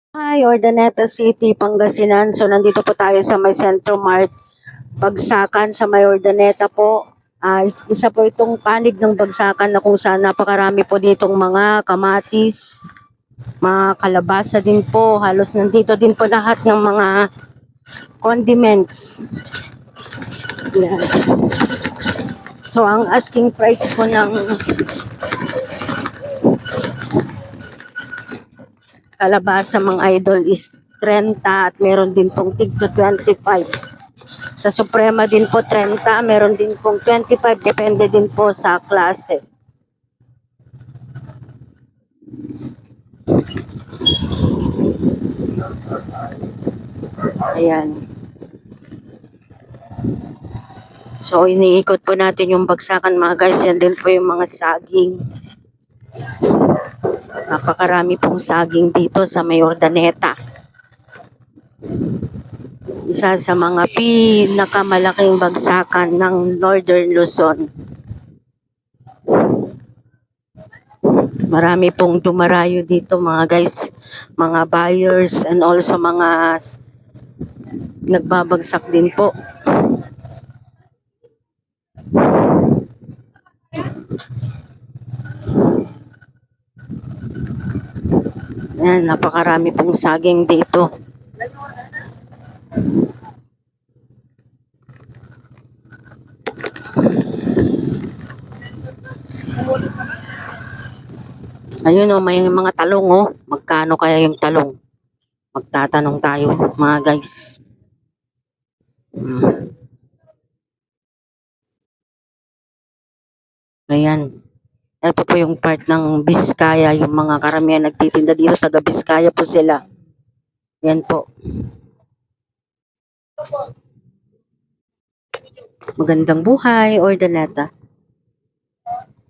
Hi, Ordaneta City, Pangasinan. So, nandito po tayo sa may Centro Mart, Bagsakan sa may Ordaneta po. Isa po itong panig ng Bagsakan na kung saan napakarami po ditong mga kamatis, mga kalabasa din po. Halos nandito din po lahat ng mga condiments. Yan. So, ang asking price po ng kalabasa mga idol is 30 at meron din pong tig to 25. Sa Suprema din po 30, meron din pong 25, depende din po sa klase. Ayan. So, iniikot po natin yung Bagsakan mga guys. Yan din po yung mga saging. Napakarami pong saging dito sa may Ordaneta. Isa sa mga pinakamalaking Bagsakan ng Northern Luzon. Marami pong dumarayo dito mga guys, mga buyers and also mga nagbabagsak din po. Ayan, napakarami pong saging dito. Ayun oh, may mga talong oh. Magkano kaya yung talong? Magtatanong tayo mga guys. Ayan. Ito po yung part ng Biskaya. Yung mga karamihan nagtitinda dito. Taga Biskaya po sila. Yan po. Magandang buhay, Ordaneta.